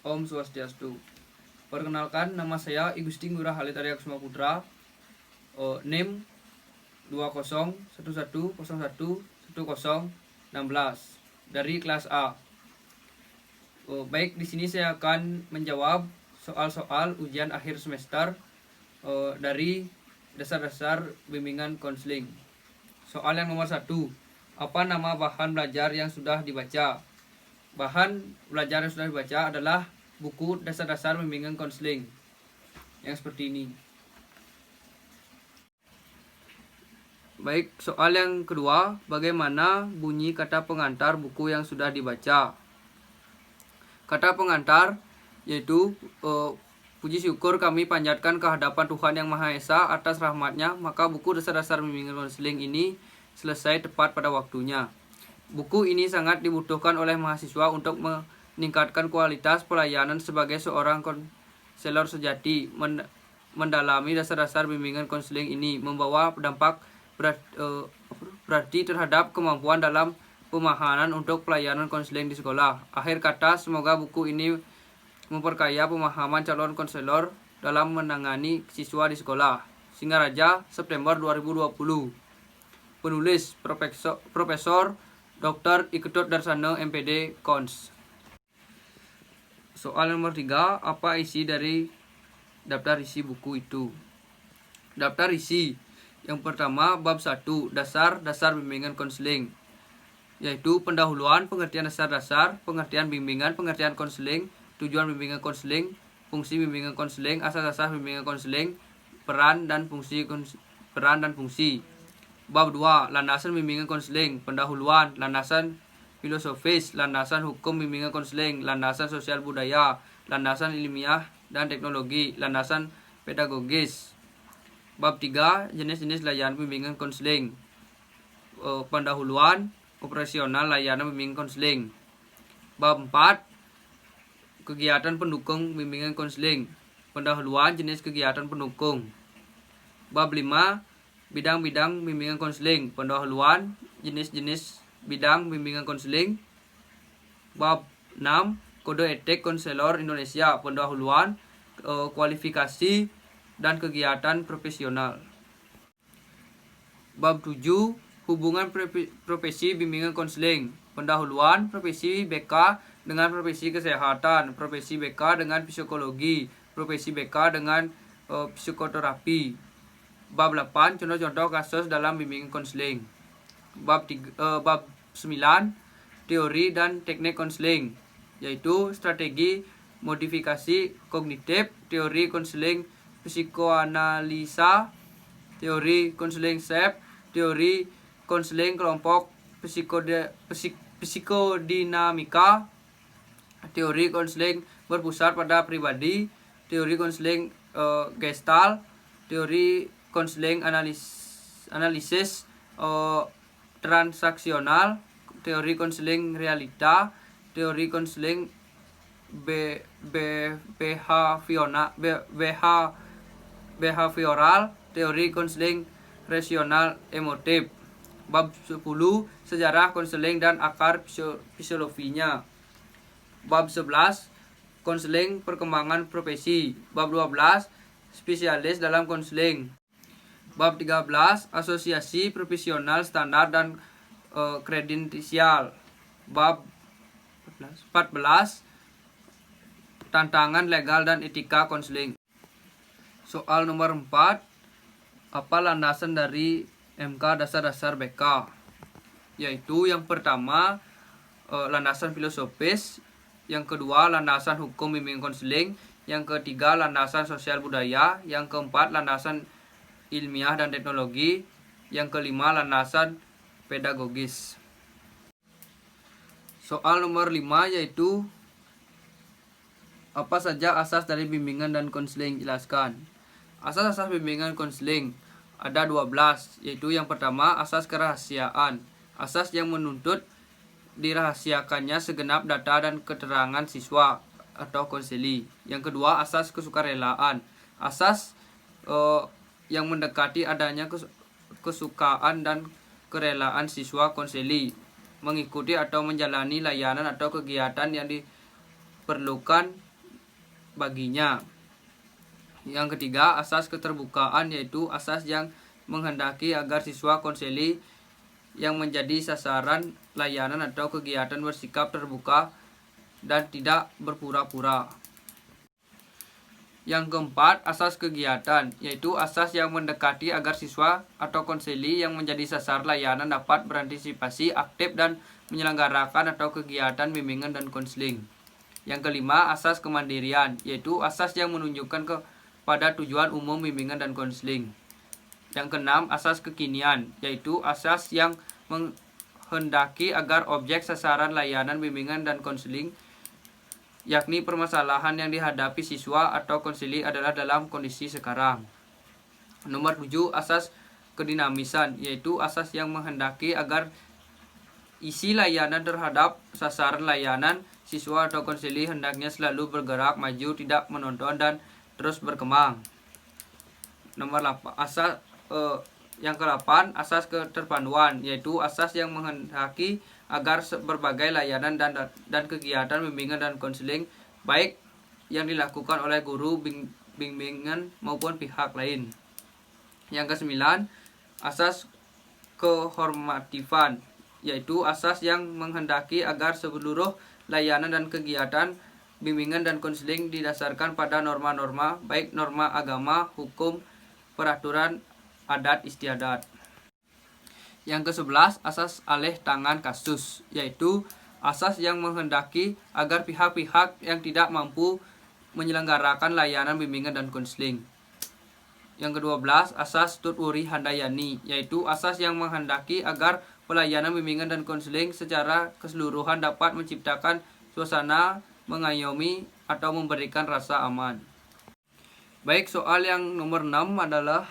Om Swastiastu. Perkenalkan, nama saya I Gusti Ngurah Halid Arya Kusuma Putra. NIM 2011011016 dari kelas A. Baik, di sini saya akan menjawab soal-soal ujian akhir semester dari dasar-dasar bimbingan konseling. Soal yang nomor 1. Apa nama bahan belajar yang sudah dibaca? Bahan belajar yang sudah dibaca adalah buku dasar-dasar bimbingan konseling yang seperti ini. Baik, soal yang kedua, bagaimana bunyi kata pengantar buku yang sudah dibaca? Kata pengantar yaitu puji syukur kami panjatkan kehadapan Tuhan Yang Maha Esa atas rahmatnya, maka buku dasar-dasar bimbingan konseling ini selesai tepat pada waktunya. Buku ini sangat dibutuhkan oleh mahasiswa untuk meningkatkan kualitas pelayanan sebagai seorang konselor sejati. Mendalami dasar-dasar bimbingan konseling ini membawa dampak berarti terhadap kemampuan dalam pemahaman untuk pelayanan konseling di sekolah. Akhir kata, semoga buku ini memperkaya pemahaman calon konselor dalam menangani siswa di sekolah. Singaraja, September 2020. Penulis Profesor Dr. Iketut Darsana MPD Kons. Soal nomor 3, apa isi dari daftar isi buku itu? Daftar isi yang pertama, bab 1, dasar-dasar bimbingan konseling, yaitu pendahuluan, pengertian dasar-dasar, pengertian bimbingan, pengertian konseling, tujuan bimbingan konseling, fungsi bimbingan konseling, asas-asas bimbingan konseling, peran dan fungsi. Bab 2, landasan bimbingan konseling, pendahuluan, landasan filosofis, landasan hukum bimbingan konseling, landasan sosial budaya, landasan ilmiah dan teknologi, landasan pedagogis. Bab 3, jenis-jenis layanan bimbingan konseling, pendahuluan, operasional layanan bimbingan konseling. Bab 4, kegiatan pendukung bimbingan konseling, pendahuluan, jenis kegiatan pendukung. Bab 5, bidang-bidang bimbingan konseling, pendahuluan, jenis-jenis bidang bimbingan konseling. Bab 6, kode etik konselor Indonesia, pendahuluan, kualifikasi dan kegiatan profesional. Bab 7, hubungan profesi bimbingan konseling, pendahuluan, profesi BK dengan profesi kesehatan, profesi BK dengan psikologi, profesi BK dengan psikoterapi. Bab 8, contoh-contoh kasus dalam bimbingan konseling. Bab 9, teori dan teknik konseling, yaitu strategi modifikasi kognitif, teori konseling psikoanalisa, teori konseling SEP, teori konseling kelompok psikodinamika, teori konseling berpusat pada pribadi, teori konseling Gestalt, teori konseling analisis transaksional, teori konseling realita, teori konseling behavioral, teori konseling rasional emotif. Bab 10, sejarah konseling dan akar fisiologinya. Bab 11, konseling perkembangan profesi. Bab 12, spesialis dalam konseling. Bab 13, asosiasi profesional standar dan kredensial. Bab 14, tantangan legal dan etika konseling. Soal nomor 4, apa landasan dari MK dasar-dasar BK? Yaitu yang pertama, landasan filosofis, yang kedua landasan hukum bimbingan konseling, yang ketiga landasan sosial budaya, yang keempat landasan ilmiah dan teknologi, yang kelima landasan pedagogis. Soal nomor 5, yaitu apa saja asas dari bimbingan dan konseling? Jelaskan. Asas-asas bimbingan konseling ada 12, yaitu yang pertama, asas kerahasiaan, asas yang menuntut dirahasiakannya segenap data dan keterangan siswa atau konseli. Yang kedua, asas kesukarelaan, asas yang mendekati adanya kesukaan dan kerelaan siswa konseli mengikuti atau menjalani layanan atau kegiatan yang diperlukan baginya. Yang ketiga, asas keterbukaan, yaitu asas yang menghendaki agar siswa konseli yang menjadi sasaran layanan atau kegiatan bersikap terbuka dan tidak berpura-pura. Yang keempat, asas kegiatan, yaitu asas yang mendekati agar siswa atau konseli yang menjadi sasar layanan dapat berantisipasi aktif dan menyelenggarakan atau kegiatan bimbingan dan konseling. Yang kelima, asas kemandirian, yaitu asas yang menunjukkan kepada tujuan umum bimbingan dan konseling. Yang keenam, asas kekinian, yaitu asas yang menghendaki agar objek sasaran layanan bimbingan dan konseling, yakni permasalahan yang dihadapi siswa atau konseli adalah dalam kondisi sekarang. Nomor 7, asas kedinamisan, yaitu asas yang menghendaki agar isi layanan terhadap sasaran layanan siswa atau konseli hendaknya selalu bergerak maju, tidak menonton dan terus berkembang. Nomor 8, yang ke-8, asas keterpaduan, yaitu asas yang menghendaki agar berbagai layanan dan kegiatan bimbingan dan konseling baik yang dilakukan oleh guru bimbingan maupun pihak lain. Yang ke-9, asas kehormatifan, yaitu asas yang menghendaki agar seluruh layanan dan kegiatan bimbingan dan konseling didasarkan pada norma-norma, baik norma agama, hukum, peraturan adat istiadat. Yang ke-11, asas alih tangan kasus, yaitu asas yang menghendaki agar pihak-pihak yang tidak mampu menyelenggarakan layanan bimbingan dan konseling. Yang ke-12, asas tuturi handayani, yaitu asas yang menghendaki agar pelayanan bimbingan dan konseling secara keseluruhan dapat menciptakan suasana mengayomi atau memberikan rasa aman. Baik, soal yang nomor 6 adalah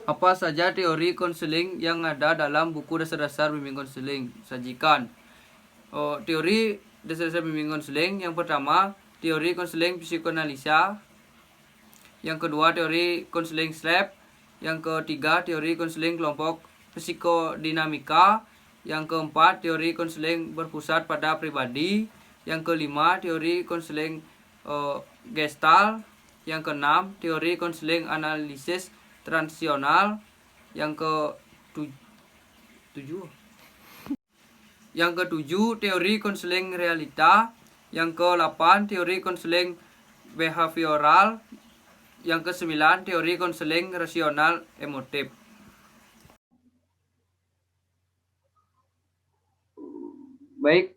apa saja teori konseling yang ada dalam buku dasar-dasar bimbingan konseling? Sajikan. Teori dasar-dasar bimbingan konseling, yang pertama, teori konseling psikoanalisa. Yang kedua, teori konseling SLAP. Yang ketiga, teori konseling kelompok psikodinamika. Yang keempat, teori konseling berpusat pada pribadi. Yang kelima, teori konseling Gestalt. Yang keenam, teori konseling analisis transisional. Yang ketujuh, teori konseling realita. Yang ke-8, teori konseling behavioral. Yang ke-9, teori konseling rasional emotif. Baik,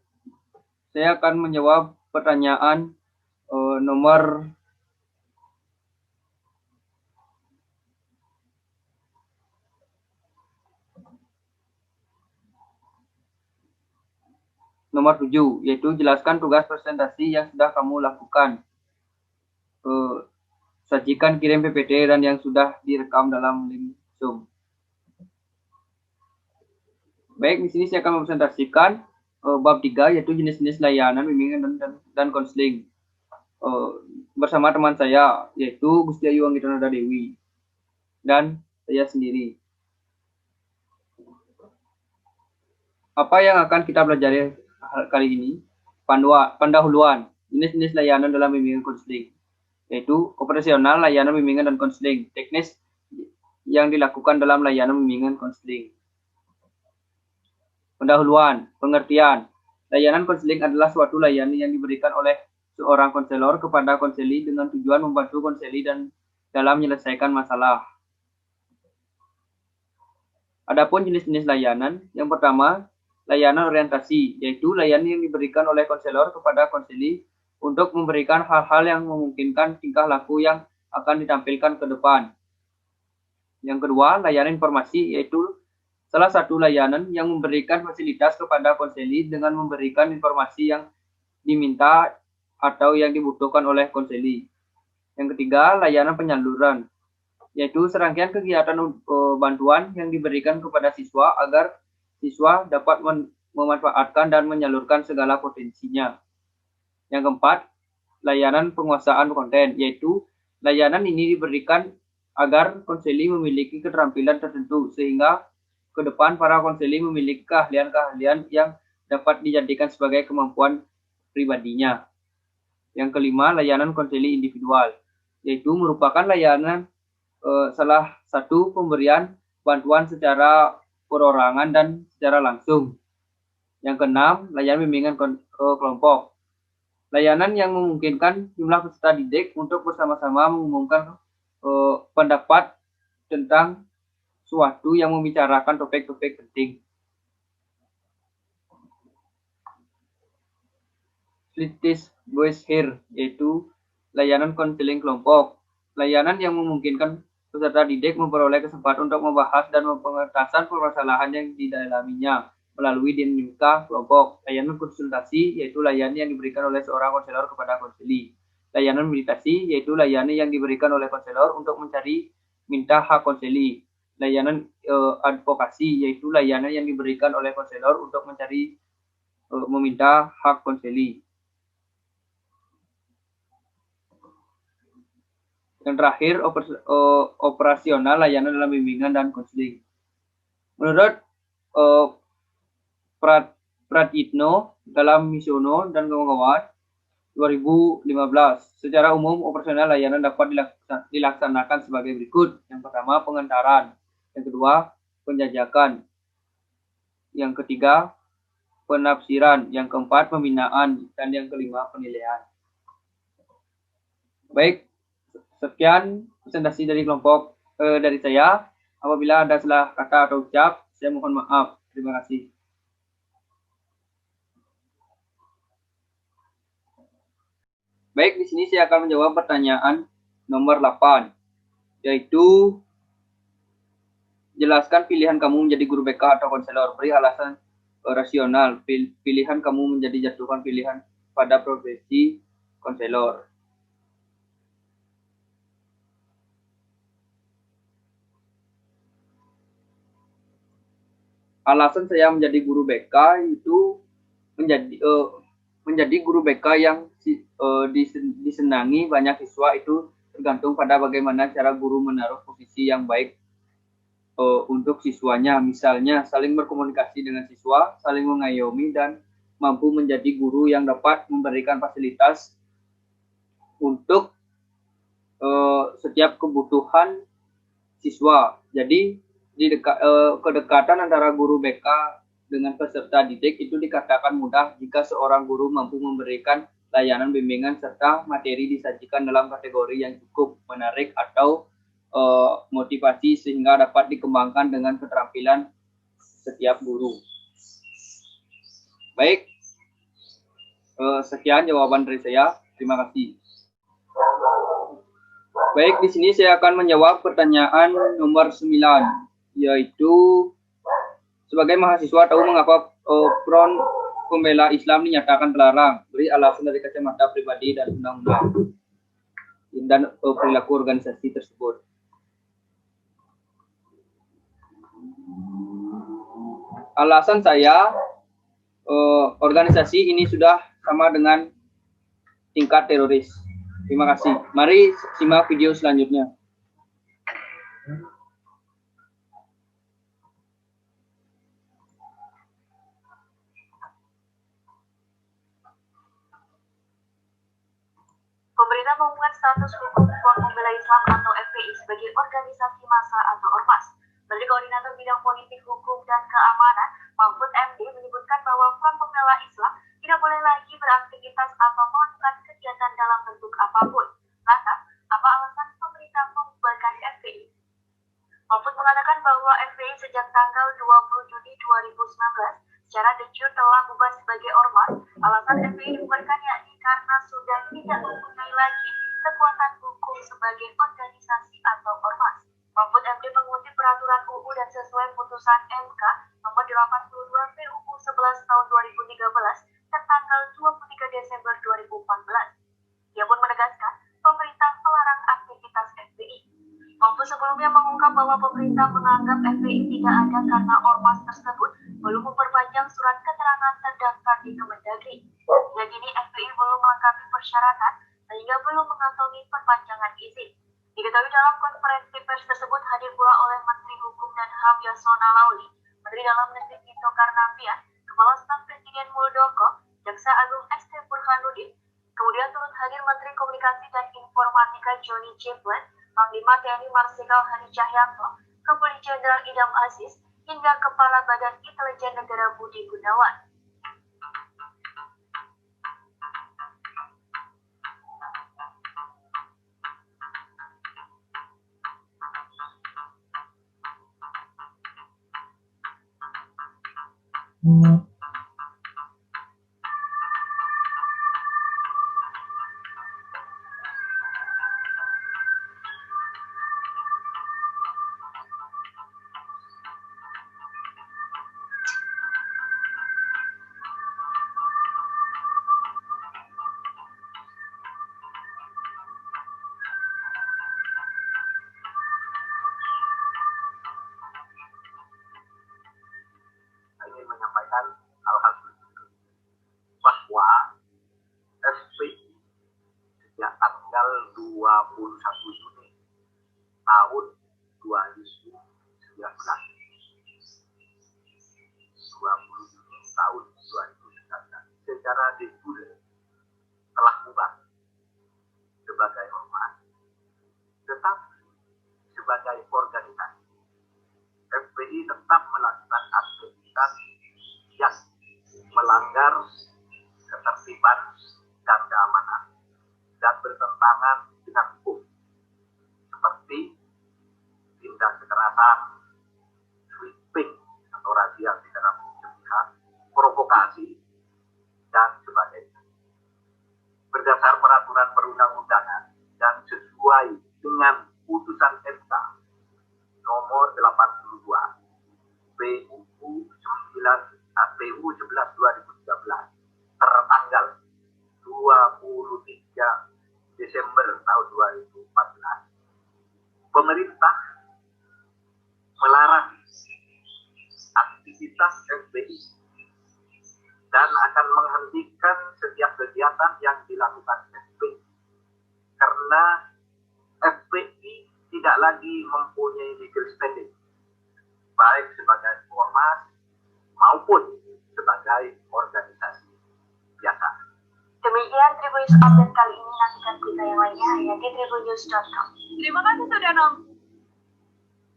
saya akan menjawab pertanyaan nomor 7, yaitu jelaskan tugas presentasi yang sudah kamu lakukan. Sajikan kirim PPT dan yang sudah direkam dalam link Zoom. Baik, di sini saya akan mempresentasikan bab 3, yaitu jenis-jenis layanan bimbingan dan konseling. Bersama teman saya, yaitu Gusti Ayu Anggita Nada Dewi dan saya sendiri. Apa yang akan kita pelajari kali ini? Pendahuluan jenis-jenis layanan dalam bimbingan konseling, yaitu operasional layanan bimbingan dan konseling, teknis yang dilakukan dalam layanan bimbingan konseling. Pendahuluan, pengertian. Layanan konseling adalah suatu layanan yang diberikan oleh seorang konselor kepada konseli dengan tujuan membantu konseli dan dalam menyelesaikan masalah. Adapun jenis-jenis layanan, yang pertama, layanan orientasi, yaitu layanan yang diberikan oleh konselor kepada konseli untuk memberikan hal-hal yang memungkinkan tingkah laku yang akan ditampilkan ke depan. Yang kedua, layanan informasi, yaitu salah satu layanan yang memberikan fasilitas kepada konseli dengan memberikan informasi yang diminta atau yang dibutuhkan oleh konseli. Yang ketiga, layanan penyaluran, yaitu serangkaian kegiatan bantuan yang diberikan kepada siswa agar siswa dapat memanfaatkan dan menyalurkan segala potensinya. Yang keempat, layanan penguasaan konten, yaitu layanan ini diberikan agar konseli memiliki keterampilan tertentu sehingga ke depan para konseli memiliki keahlian-keahlian yang dapat dijadikan sebagai kemampuan pribadinya. Yang kelima, layanan konseli individual, yaitu merupakan layanan salah satu pemberian bantuan secara perorangan dan secara langsung. Yang keenam, layanan bimbingan kelompok. Layanan yang memungkinkan jumlah peserta didik untuk bersama-sama mengumumkan pendapat tentang suatu yang membicarakan topik-topik penting. Split this voice here, yaitu layanan konseling kelompok. Layanan yang memungkinkan peserta didik memperoleh kesempatan untuk membahas dan mempengertasan permasalahan yang didalaminya melalui dinamika kelompok. Layanan konsultasi, yaitu layanan yang diberikan oleh seorang konselor kepada konseli. Layanan meditasi, yaitu layanan yang diberikan oleh konselor untuk mencari minta hak konseli. Layanan advokasi, yaitu layanan yang diberikan oleh konselor untuk mencari meminta hak konseli. Yang terakhir, operasional layanan dalam bimbingan dan konseling. Menurut Pratitno dalam Misono dan kawan-kawan 2015, secara umum operasional layanan dapat dilaksanakan sebagai berikut. Yang pertama, pengantaran. Yang kedua, penjajakan. Yang ketiga, penafsiran. Yang keempat, pembinaan. Dan yang kelima, penilaian. Baik, sekian presentasi dari kelompok dari saya. Apabila ada salah kata atau ucap, saya mohon maaf. Terima kasih. Baik, di sini saya akan menjawab pertanyaan nomor 8, yaitu jelaskan pilihan kamu menjadi guru BK atau konselor. Beri alasan rasional. Pilihan kamu menjadi jatuhkan pilihan pada profesi konselor. Alasan saya menjadi guru BK itu menjadi guru BK yang disenangi banyak siswa itu tergantung pada bagaimana cara guru menaruh posisi yang baik untuk siswanya. Misalnya saling berkomunikasi dengan siswa, saling mengayomi, dan mampu menjadi guru yang dapat memberikan fasilitas untuk setiap kebutuhan siswa. Jadi kedekatan antara guru BK dengan peserta didik itu dikatakan mudah jika seorang guru mampu memberikan layanan bimbingan serta materi disajikan dalam kategori yang cukup menarik atau motivasi sehingga dapat dikembangkan dengan keterampilan setiap guru. Baik, sekian jawaban dari saya. Terima kasih. Baik, di sini saya akan menjawab pertanyaan nomor 9, yaitu sebagai mahasiswa tahu mengapa Front Pembela Islam dinyatakan terlarang. Beri alasan dari kacamata pribadi dan undang-undang dan perilaku organisasi tersebut. Alasan saya, organisasi ini sudah sama dengan tingkat teroris. Terima kasih. Mari simak video selanjutnya. Pemerintah mengumumkan status hukum Front Pembela Islam atau FPI sebagai organisasi massa atau ormas. Menteri Koordinator Bidang Politik, Hukum, dan Keamanan, Mahfud MD, menyebutkan bahwa Front Pembela Islam tidak boleh lagi beraktivitas atau melakukan kegiatan dalam bentuk apapun. Lantas, apa alasan pemerintah membubarkan FPI? Mahfud mengatakan bahwa FPI sejak tanggal 20 Juni 2019 secara de jure telah bubar sebagai ormas. Alasan FPI dibubarkan yakni karena sudah tidak mempunyai lagi kekuatan hukum sebagai organisasi atau ormas. Mahfud MD mengutip peraturan UU dan sesuai putusan MK nomor 82 PUU 11 tahun 2013 tertanggal 23 Desember 2014. Ia pun menegaskan pemerintah melarang aktivitas FPI. Mahfud sebelumnya mengungkap bahwa pemerintah menganggap FPI tidak ada karena ormas tersebut belum memperpanjang surat keterangan terdaftar di Kemendagri. Hingga kini FPI belum melengkapi persyaratan sehingga belum mengantongi perpanjangan izin. Diketahui dalam konferensi pers tersebut hadir pula oleh Menteri Hukum dan HAM Yasona Lauli, Menteri Dalam Negeri Tito Karnavian, Kepala Staf Presiden Muldoko, Jaksa Agung ST Burhanuddin, kemudian Kemudian turut hadir Menteri Komunikasi dan Informatika Johnny G. Plate, Panglima TNI Marsikal Hadi Cahyanto, Kapolri Jenderal Idam Aziz, hingga Kepala Badan Intelijen Negara Budi Gunawan. Ingin menyampaikan hal-hal berikut, bahwa FPI sejak tanggal 21 Juni tahun 2019 secara de jure telah bubar sebagai ormas, tetapi sebagai organisasi FPI tetap melakukan aktivitas yang melanggar ketertiban dan keamanan dan bertentangan dengan hukum, seperti tindak kekerasan, sweeping atau razia secara berlebihan, provokasi, dan sebagainya. Berdasar peraturan perundang-undangan dan sesuai dengan putusan MK nomor 82 PUU 11/2013 tertanggal 23 Desember tahun 2014, pemerintah melarang aktivitas FPI dan akan menghentikan setiap kegiatan yang dilakukan FPI karena FPI tidak lagi mempunyai legal standing baik sebagai ormas maupun sebagai organisasi biasa. Demikian Tribunnews Update kali ini, nantikan berita yang lainnya hanya di tribunnews.com. Terima kasih sudah nonton.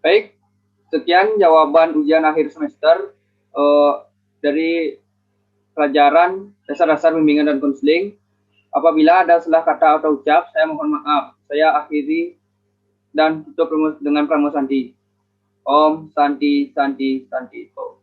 Baik, sekian jawaban ujian akhir semester dari pelajaran dasar-dasar bimbingan dan konseling. Apabila ada salah kata atau ucap, saya mohon maaf. Saya akhiri dan tutup dengan Pramu Santi. Om Santi Santi Santi Om.